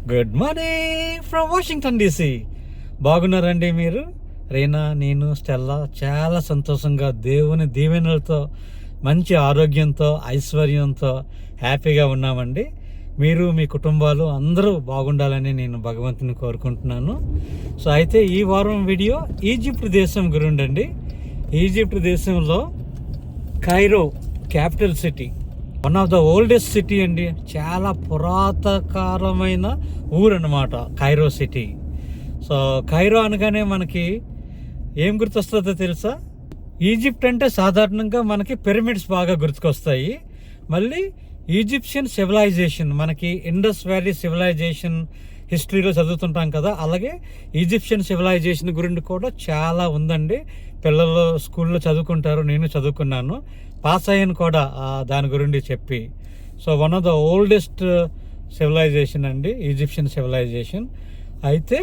Good morning from Washington DC. బాగున్నారండి మీరు? రీనా, నేను, స్టెల్లా చాలా సంతోషంగా దేవుని దీవెనలతో మంచి ఆరోగ్యంతో ఐశ్వర్యంతో హ్యాపీగా ఉన్నామండి. మీరు మీ కుటుంబాలు అందరూ బాగుండాలని నేను భగవంతుని కోరుకుంటున్నాను. సో అయితే ఈ వారం వీడియో ఈజిప్ట్ దేశం గురించి అండి. ఈజిప్ట్ దేశంలో Cairo capital city, one of the oldest city అండి. చాలా పురాతనకాలమైన ఊరు అన్నమాట కైరో సిటీ. సో కైరో అనగానే మనకి ఏం గుర్తొస్తుందో తెలుసా? ఈజిప్ట్ అంటే సాధారణంగా మనకి పిరమిడ్స్ బాగా గుర్తుకొస్తాయి. మళ్ళీ ఈజిప్షియన్ సివిలైజేషన్, మనకి ఇండస్ వ్యాలీ సివిలైజేషన్ హిస్టరీలో చదువుతుంటాం కదా, అలాగే ఈజిప్షియన్ సివిలైజేషన్ గురించి కూడా చాలా ఉందండి. పిల్లలు స్కూల్లో చదువుకుంటారు, నేను చదువుకున్నాను, పాస్ అయ్యాను కూడా దాని గురించి చెప్పి. So one of the oldest civilization అండి ఈజిప్షియన్ సివిలైజేషన్. అయితే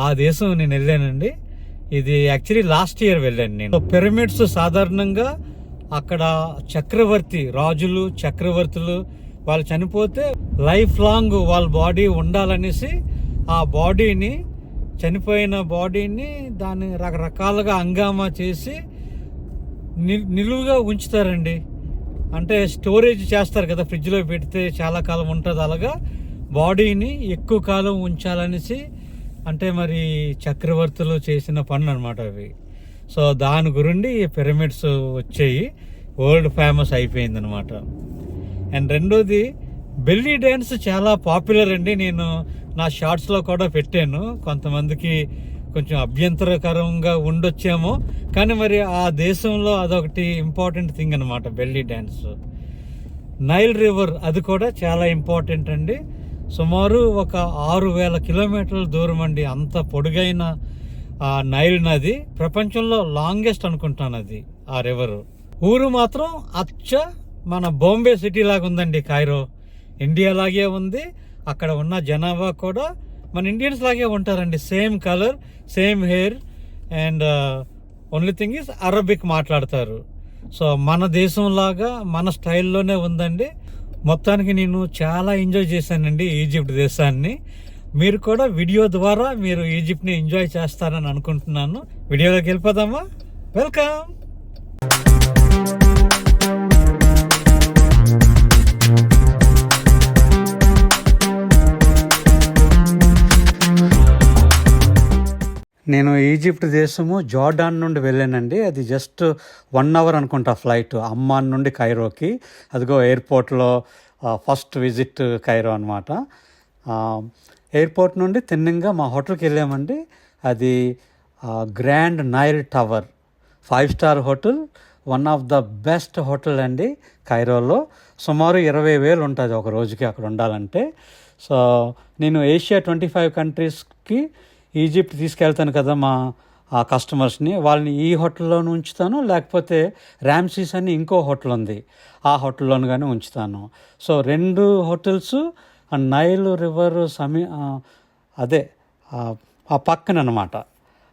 ఆ దేశం నేను వెళ్ళానండి. ఇది యాక్చువల్లీ లాస్ట్ ఇయర్ వెళ్ళాను నేను. పిరమిడ్స్ సాధారణంగా అక్కడ చక్రవర్తి రాజులు, చక్రవర్తులు వాళ్ళు చనిపోతే లైఫ్ లాంగ్ వాళ్ళ బాడీ ఉండాలనేసి ఆ బాడీని, చనిపోయిన బాడీని దాన్ని రకరకాలుగా హంగామా చేసి నిలువుగా ఉంచుతారండి. అంటే స్టోరేజ్ చేస్తారు కదా, ఫ్రిడ్జ్లో పెడితే చాలా కాలం ఉంటుంది. అలాగా బాడీని ఎక్కువ కాలం ఉంచాలనేసి, అంటే మరి చక్రవర్తులు చేసిన పనులు అనమాట అవి. సో దాని గురించి ఈ పిరమిడ్స్ వచ్చాయి, వరల్డ్ ఫేమస్ అయిపోయింది అనమాట. అండ్ రెండోది బెల్లీ డ్యాన్స్ చాలా పాపులర్ అండి. నేను నా షార్ట్స్లో కూడా పెట్టాను. కొంతమందికి కొంచెం అభ్యంతరకరంగా ఉండొచ్చేమో, కానీ మరి ఆ దేశంలో అదొకటి ఇంపార్టెంట్ థింగ్ అనమాట బెల్లీ డ్యాన్స్. నైల్ రివర్ అది కూడా చాలా ఇంపార్టెంట్ అండి. సుమారు ఒక 6,000 కిలోమీటర్ల దూరం అండి. అంత పొడుగైన ఆ నైల్ నది ప్రపంచంలో లాంగెస్ట్ అనుకుంటాను అది, ఆ రివర్. ఊరు మాత్రం అచ్చ మన బాంబే సిటీ లాగా ఉందండి కైరో. ఇండియా లాగే ఉంది. అక్కడ ఉన్న జనాభా కూడా మన ఇండియన్స్ లాగే ఉంటారండి. Same colour, same hair, and only thing is Arabic మాట్లాడతారు. సో మన దేశం లాగా మన స్టైల్లోనే ఉందండి. మొత్తానికి నేను చాలా ఎంజాయ్ చేశానండి ఈజిప్ట్ దేశాన్ని. మీరు కూడా వీడియో ద్వారా మీరు ఈజిప్ట్ని ఎంజాయ్ చేస్తారని అనుకుంటున్నాను. వీడియోలోకి వెళ్ళిపోదామా? వెల్కమ్. నేను ఈజిప్ట్ దేశము జార్డాన్ నుండి వెళ్ళానండి. అది జస్ట్ 1 అవర్ అనుకుంటా ఫ్లైట్, అమ్మాన్ నుండి కైరోకి. అదిగో ఎయిర్పోర్ట్లో ఫస్ట్ విజిట్ కైరో అనమాట. ఎయిర్పోర్ట్ నుండి తిన్నంగా మా హోటల్కి వెళ్ళామండి. అది Grand Nile Tower 5 star hotel, one of the best hotel అండి కైరోలో. సుమారు 20,000 ఉంటుంది ఒక రోజుకి అక్కడ ఉండాలంటే. సో నేను ఏషియా 25 కంట్రీస్కి ఈజిప్ట్ తీసుకెళ్తాను కదా మా కస్టమర్స్ని, వాళ్ళని ఈ హోటల్లోనే ఉంచుతాను, లేకపోతే ర్యామ్సీస్ అని ఇంకో హోటల్ ఉంది, ఆ హోటల్లోనూ కానీ ఉంచుతాను. సో 2 హోటల్స్ నైల్ రివర్ అదే ఆ పక్కన అనమాట.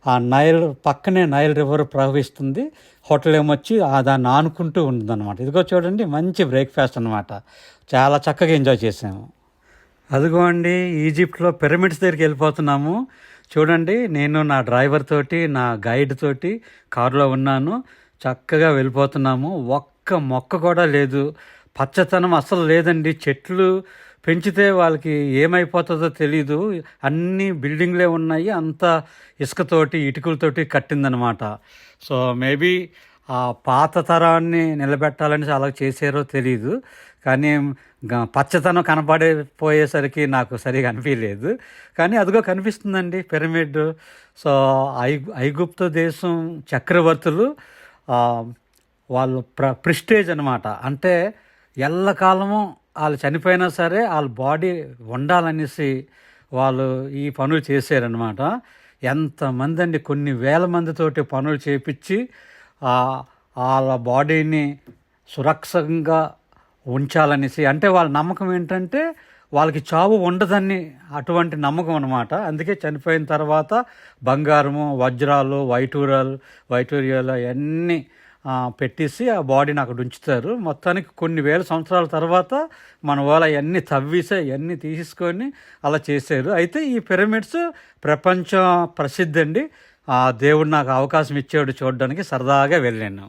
ఆ నైల్ పక్కనే నైల్ రివర్ ప్రవహిస్తుంది. హోటల్ ఏమొచ్చి దాన్ని ఆనుకుంటూ ఉంటుంది అనమాట. ఇదిగో చూడండి, మంచి బ్రేక్ఫాస్ట్ అనమాట. చాలా చక్కగా ఎంజాయ్ చేసాము. అదిగో అండి, ఈజిప్ట్లో పిరమిడ్స్ దగ్గరికి వెళ్ళిపోతున్నాము. చూడండి, నేను నా డ్రైవర్ తోటి, నా గైడ్ తోటి కారులో ఉన్నాను. చక్కగా వెళ్ళిపోతున్నాము. ఒక్క మొక్క కూడా లేదు, పచ్చతనం అసలు లేదండి. చెట్లు పెంచితే వాళ్ళకి ఏమైపోతుందో తెలీదు. అన్ని బిల్డింగ్లే ఉన్నాయి, అంత ఇసుకతోటి ఇటుకలతోటి కట్టిందనమాట. సో మేబీ ఆ పాత తరాన్ని నిలబెట్టాలని అలా చేసారో తెలీదు, కానీ పచ్చతనం కనపడిపోయేసరికి నాకు సరిగా అనిపించలేదు. కానీ అదిగో కనిపిస్తుందండి పిరమిడ్. సో ఐగుప్తు దేశం చక్రవర్తులు వాళ్ళు ప్రిస్టేజ్ అనమాట. అంటే ఎల్లకాలము వాళ్ళు చనిపోయినా సరే వాళ్ళ బాడీ ఉండాలనేసి వాళ్ళు ఈ పనులు చేశారనమాట. ఎంతమంది అండి, కొన్ని వేల మందితోటి పనులు చేపించి వాళ్ళ బాడీని సురక్షంగా ఉంచాలనేసి. అంటే వాళ్ళ నమ్మకం ఏంటంటే వాళ్ళకి చావు ఉండదని, అటువంటి నమ్మకం అనమాట. అందుకే చనిపోయిన తర్వాత బంగారము, వజ్రాలు, వైటూర్యాలు అవన్నీ పెట్టేసి ఆ బాడీని అక్కడ ఉంచుతారు. మొత్తానికి కొన్ని వేల సంవత్సరాల తర్వాత మన వాళ్ళు అవన్నీ తవ్వేసి అవన్నీ తీసుకొని అలా చేశారు. అయితే ఈ పిరమిడ్స్ ప్రపంచం ప్రసిద్ధి అండి. దేవుడు నాకు అవకాశం ఇచ్చాడు చూడడానికి, సరదాగా వెళ్ళాను.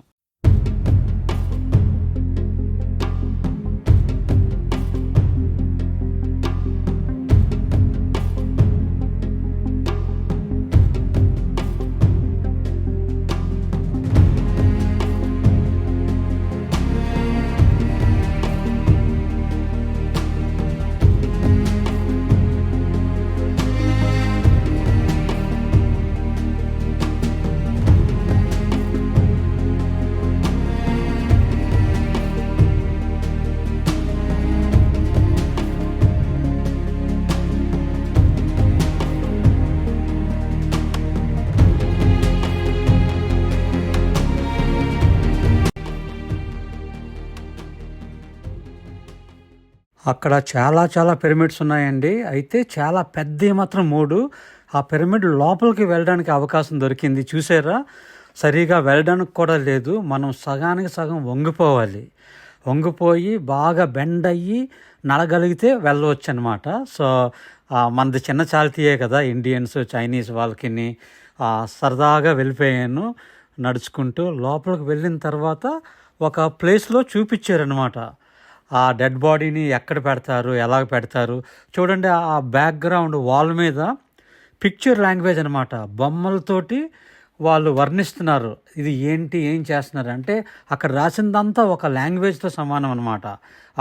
అక్కడ చాలా చాలా పిరమిడ్స్ ఉన్నాయండి. అయితే చాలా పెద్దవి మాత్రం 3. ఆ పిరమిడ్ లోపలికి వెళ్ళడానికి అవకాశం దొరికింది. చూసారా, సరిగా వెళ్ళడానికి కూడా లేదు. మనం సగానికి సగం వంగిపోవాలి. వంగిపోయి బాగా బెండ్ అయ్యి నడగలిగితే వెళ్ళవచ్చు అనమాట. సో మనది చిన్న చాల్తీయే కదా, ఇండియన్స్ చైనీస్ వాళ్ళకి. సరదాగా వెళ్ళిపోయాను నడుచుకుంటూ. లోపలికి వెళ్ళిన తర్వాత ఒక ప్లేస్లో చూపించారనమాట. ఆ డెడ్ బాడీని ఎక్కడ పెడతారు, ఎలా పెడతారు చూడండి. ఆ బ్యాక్గ్రౌండ్ వాల్ మీద పిక్చర్ లాంగ్వేజ్ అనమాట, బొమ్మలతోటి వాళ్ళు వర్ణిస్తున్నారు. ఇది ఏంటి, ఏం చేస్తున్నారు అంటే అక్కడ రాసిందంతా ఒక లాంగ్వేజ్తో సమానం అనమాట.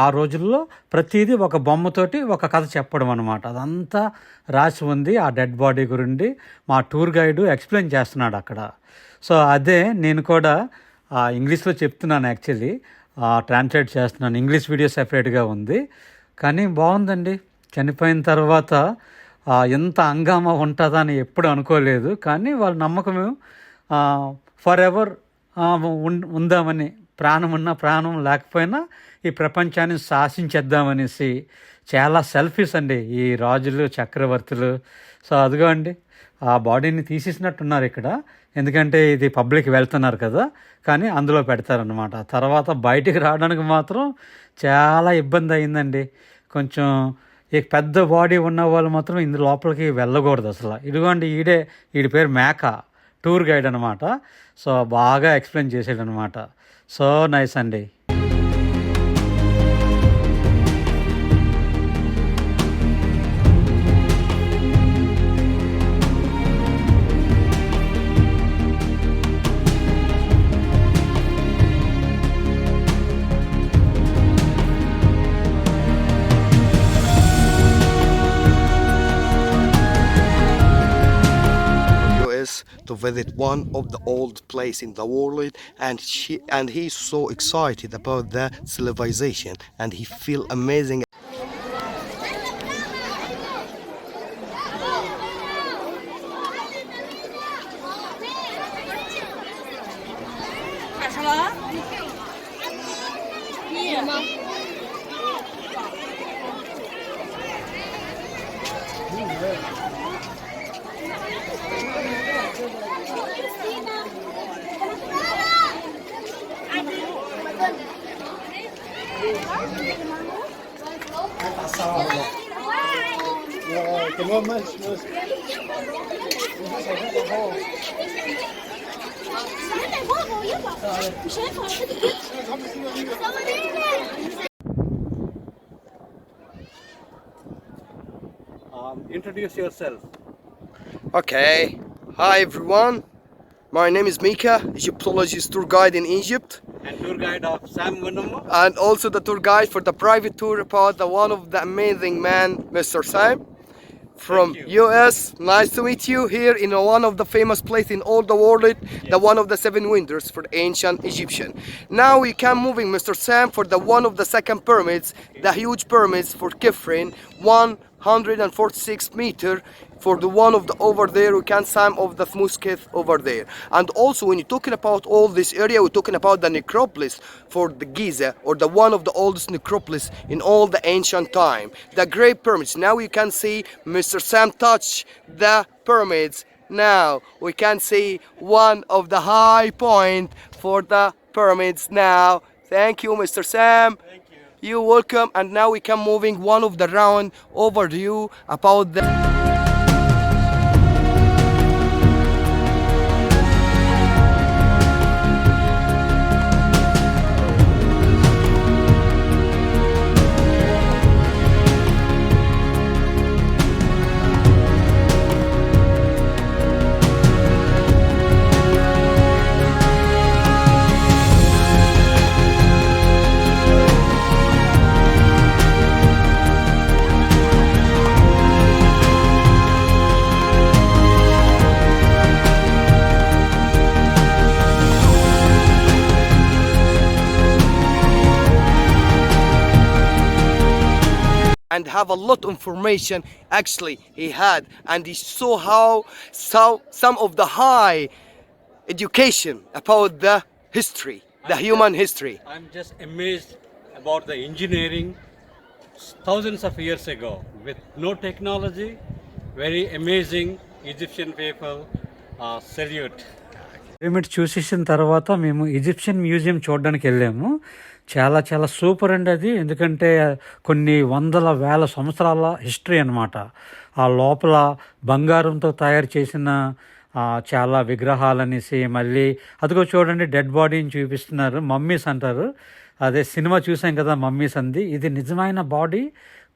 ఆ రోజుల్లో ప్రతిదీ ఒక బొమ్మతోటి ఒక కథ చెప్పడం అనమాట. అదంతా రాసి ఉంది ఆ డెడ్ బాడీ గురించి. మా టూర్ గైడు ఎక్స్ప్లెయిన్ చేస్తున్నాడు అక్కడ. సో అదే నేను కూడా ఇంగ్లీష్లో చెప్తున్నాను, యాక్చువల్లీ ట్రాన్స్లేట్ చేస్తున్నాను. ఇంగ్లీష్ వీడియో సెపరేట్గా ఉంది, కానీ బాగుందండి. చనిపోయిన తర్వాత ఎంత హంగామా ఉంటుందా అని ఎప్పుడు అనుకోలేదు, కానీ వాళ్ళ నమ్మకం ఫర్ ఎవర్ ఉందామని, ప్రాణం ఉన్న ప్రాణం లేకపోయినా ఈ ప్రపంచాన్ని శాసించేద్దామనేసి. చాలా సెల్ఫీస్ అండి ఈ రాజులు, చక్రవర్తులు. సో అదిగో అండి, ఆ బాడీని తీసేసినట్టున్నారు ఇక్కడ, ఎందుకంటే ఇది పబ్లిక్ వెళ్తున్నారు కదా, కానీ అందులో పెడతారనమాట. తర్వాత బయటికి రావడానికి మాత్రం చాలా ఇబ్బంది అయిందండి. కొంచెం ఈ పెద్ద బాడీ ఉన్న వాళ్ళు మాత్రం ఇందు లోపలికి వెళ్ళకూడదు అసలు. ఇదిగోండి, వీడి పేరు మేక, టూర్ గైడ్ అనమాట. సో బాగా ఎక్స్ప్లెయిన్ చేసాడు అనమాట. సో నైస్ అండి. to visit one of the old place in the world, and he's so excited about the civilization, and he feel amazing. Introduce yourself. Okay, hi everyone. My name is Mika, Egyptologist tour guide in Egypt, and tour guide of Sam Gunumu, and also the tour guide for the private tour about the one of the amazing man, Mr. Sam from US. Nice to meet you here in one of the famous place in all the world, the one of the 7 wonders for ancient Egyptian. Now we can moving Mr. Sam for the one of the second pyramids, the huge pyramids for Khafre, 146 meter. For the one of the over there, we can some of the mosques over there. And also when you're talking about all this area, we're talking about the necropolis for the Giza, or the one of the oldest necropolis in all the ancient time. The Great Pyramids. Now you can see Mr. Sam touch the pyramids. Now we can see one of the high point for the pyramids now. Thank you, Mr. Sam. Thank you. You're welcome. And now we can moving one of the round overview about the. And have a lot of information actually he had, and he saw how some of the high education about the history, the human history. I'm just amazed about the engineering thousands of years ago with no technology. Very amazing Egyptian people. Salute. Pyramid చూసేసిన తర్వాత మేము Egyptian museum చూడడానికి వెళ్ళాము. చాలా చాలా super అండి అది. ఎందుకంటే కొన్ని వందల వేల సంవత్సరాల హిస్టరీ అన్నమాట. ఆ లోపల బంగారంతో తయారు చేసిన చాలా విగ్రహాలు అనేసి, మళ్ళీ అదిగో చూడండి డెడ్ బాడీని చూపిస్తున్నారు. మమ్మీస్ అంటారు. అదే సినిమా చూసాం కదా మమ్మీస్ అంది. ఇది నిజమైన బాడీ,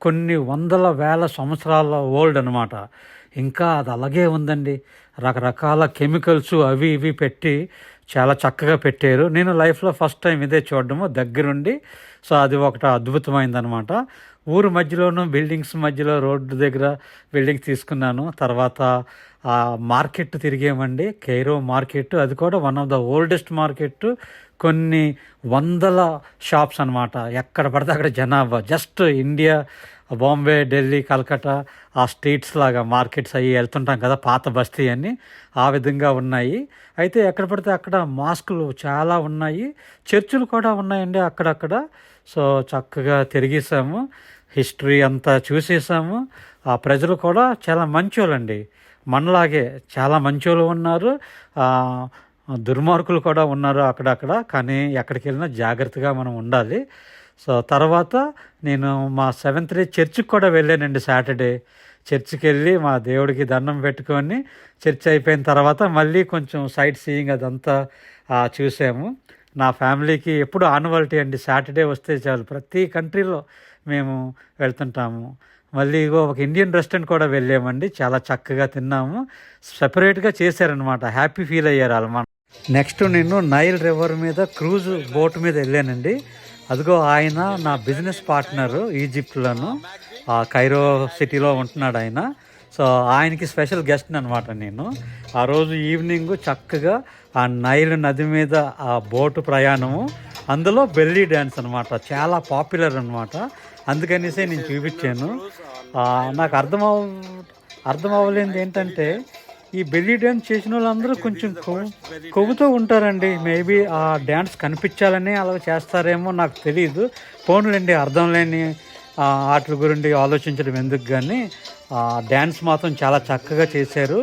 కొన్ని వందల వేల సంవత్సరాల ఓల్డ్ అనమాట. ఇంకా అది అలాగే ఉందండి. రకరకాల కెమికల్స్ అవి ఇవి పెట్టి చాలా చక్కగా పెట్టారు. నేను లైఫ్లో ఫస్ట్ టైం ఇదే చూడడము దగ్గరుండి. సో అది ఒకటి అద్భుతమైందనమాట. ఊరు మధ్యలోనూ బిల్డింగ్స్ మధ్యలో రోడ్డు దగ్గర బిల్డింగ్ తీసుకున్నాను. తర్వాత మార్కెట్ తిరిగామండి, కైరో మార్కెట్. అది కూడా one of the oldest market. కొన్ని వందల షాప్స్ అనమాట. ఎక్కడ పడితే అక్కడ జనాభా. జస్ట్ ఇండియా, బాంబే, ఢిల్లీ, కలకత్తా ఆ స్ట్రీట్స్ లాగా మార్కెట్స్ అవి వెళ్తుంటాం కదా, పాత బస్తీ అని, ఆ విధంగా ఉన్నాయి. అయితే ఎక్కడ పడితే అక్కడ మాస్కులు చాలా ఉన్నాయి, చర్చిలు కూడా ఉన్నాయండి అక్కడక్కడ. సో చక్కగా తిరిగేసాము, హిస్టరీ అంతా చూసేసాము. ఆ ప్రజలు కూడా చాలా మంచోళ్ళండి, మనలాగే చాలా మంచోళ్ళు ఉన్నారు. దుర్మార్గులు కూడా ఉన్నారు అక్కడక్కడ. కానీ ఎక్కడికి వెళ్ళినా జాగ్రత్తగా మనం ఉండాలి. సో తర్వాత నేను మా 7th డే చర్చికి కూడా వెళ్ళానండి. సాటర్డే చర్చికి వెళ్ళి మా దేవుడికి దండం పెట్టుకొని, చర్చ్ అయిపోయిన తర్వాత మళ్ళీ కొంచెం సైట్ సీయింగ్ అదంతా చూసాము. నా ఫ్యామిలీకి ఎప్పుడు ఆనవాలిటీ అండి, సాటర్డే వస్తే చాలు. ప్రతి కంట్రీలో మేము వెళ్తుంటాము. మళ్ళీ ఒక ఇండియన్ రెస్టారెంట్ కూడా వెళ్ళామండి, చాలా చక్కగా తిన్నాము. సెపరేట్గా చేశారనమాట, హ్యాపీ ఫీల్ అయ్యారు వాళ్ళు. నెక్స్ట్ నేను నైల్ రివర్ మీద క్రూజ్ బోట్ మీద వెళ్ళానండి. అదిగో ఆయన నా బిజినెస్ పార్ట్నరు, ఈజిప్ట్లోను కైరో సిటీలో ఉంటున్నాడు ఆయన. సో ఆయనకి స్పెషల్ గెస్ట్ అనమాట నేను. ఆ రోజు ఈవినింగ్ చక్కగా ఆ నైల్ నది మీద ఆ బోటు ప్రయాణము, అందులో బెల్లీ డ్యాన్స్ అనమాట, చాలా పాపులర్ అనమాట. అందుకనేసే నేను చూపించాను. నాకు అర్థం అవ్వలేనిది ఏంటంటే, ఈ బెల్లీ డ్యాన్స్ చేసిన వాళ్ళందరూ కొంచెం కొవ్వుతో ఉంటారండి. మేబీ ఆ డ్యాన్స్ కనిపించాలని అలా చేస్తారేమో, నాకు తెలియదు. పోనులేండి, అర్థం లేని వాటి గురించి ఆలోచించడం ఎందుకు. కానీ డ్యాన్స్ మాత్రం చాలా చక్కగా చేశారు.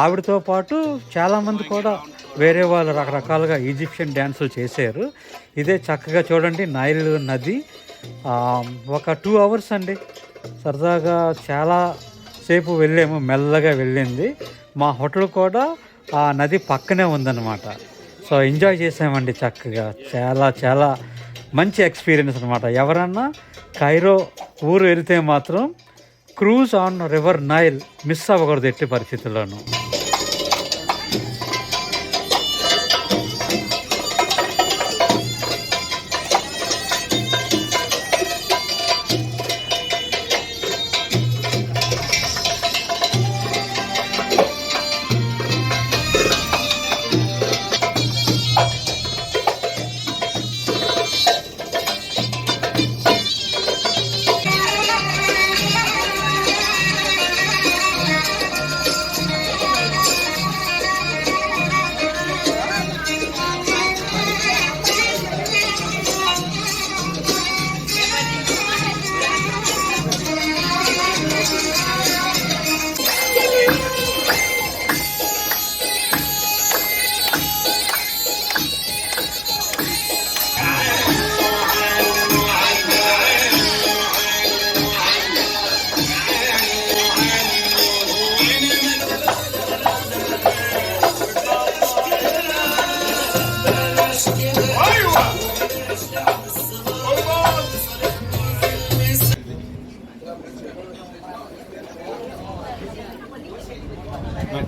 ఆవిడతో పాటు చాలామంది కూడా వేరే వాళ్ళు రకరకాలుగా ఈజిప్షియన్ డ్యాన్సులు చేశారు. ఇదే చక్కగా చూడండి నైల్ నది. ఒక 2 hours అండి, సరదాగా చాలా సేపు వెళ్ళాము, మెల్లగా వెళ్ళింది. మా హోటల్ కూడా ఆ నది పక్కనే ఉందన్నమాట. సో ఎంజాయ్ చేసామండి చక్కగా. చాలా చాలా మంచి ఎక్స్పీరియన్స్ అనమాట. ఎవరన్నా కైరో ఊరు వెళ్తే మాత్రం cruise on river Nile miss అవ్వకూడదు ఎట్టి పరిస్థితుల్లోనూ.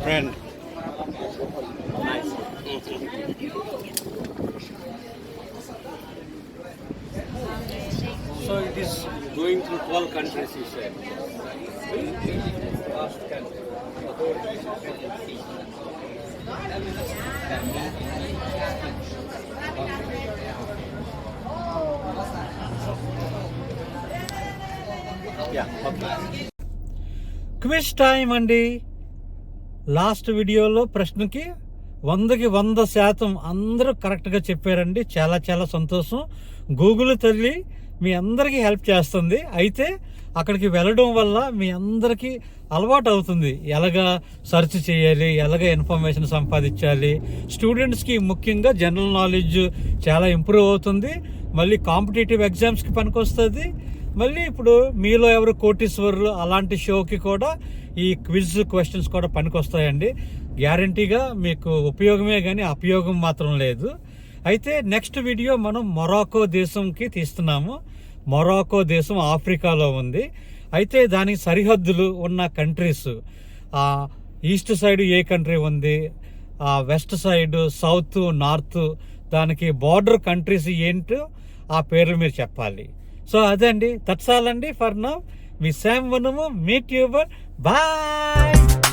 friend. So it is going through 12 countries, you said. Yeah, okay. Quiz time అండి. లాస్ట్ వీడియోలో ప్రశ్నకి 100కి 100% అందరూ కరెక్ట్గా చెప్పారండి. చాలా చాలా సంతోషం. గూగుల్ తల్లి మీ అందరికీ హెల్ప్ చేస్తుంది. అయితే అక్కడికి వెళ్ళడం వల్ల మీ అందరికీ అలవాటు అవుతుంది, ఎలాగా సెర్చ్ చేయాలి, ఎలాగ ఇన్ఫర్మేషన్ సంపాదించాలి. స్టూడెంట్స్కి ముఖ్యంగా జనరల్ నాలెడ్జ్ చాలా ఇంప్రూవ్ అవుతుంది. మళ్ళీ కాంపిటేటివ్ ఎగ్జామ్స్కి పనికొస్తుంది. మళ్ళీ ఇప్పుడు మీలో ఎవరు కోటీశ్వరులు అలాంటి షోకి కూడా ఈ క్విజ్ క్వశ్చన్స్ కూడా పనికొస్తాయండి. గ్యారంటీగా మీకు ఉపయోగమే కానీ అపయోగం మాత్రం లేదు. అయితే నెక్స్ట్ వీడియో మనం మొరాకో దేశంకి తీస్తున్నాము. మొరాకో దేశం ఆఫ్రికాలో ఉంది. అయితే దానికి సరిహద్దులు ఉన్న కంట్రీస్, ఈస్ట్ సైడ్ ఏ కంట్రీ ఉంది, వెస్ట్ సైడ్, సౌత్, నార్త్, దానికి బార్డర్ కంట్రీస్ ఏంటో ఆ పేర్లు మీరు చెప్పాలి. సో అదే అండి, దట్స్ ఆల్ అండి ఫర్ నౌ. మీ శామ్ వనము, మీట్ యువర్, బాయ్.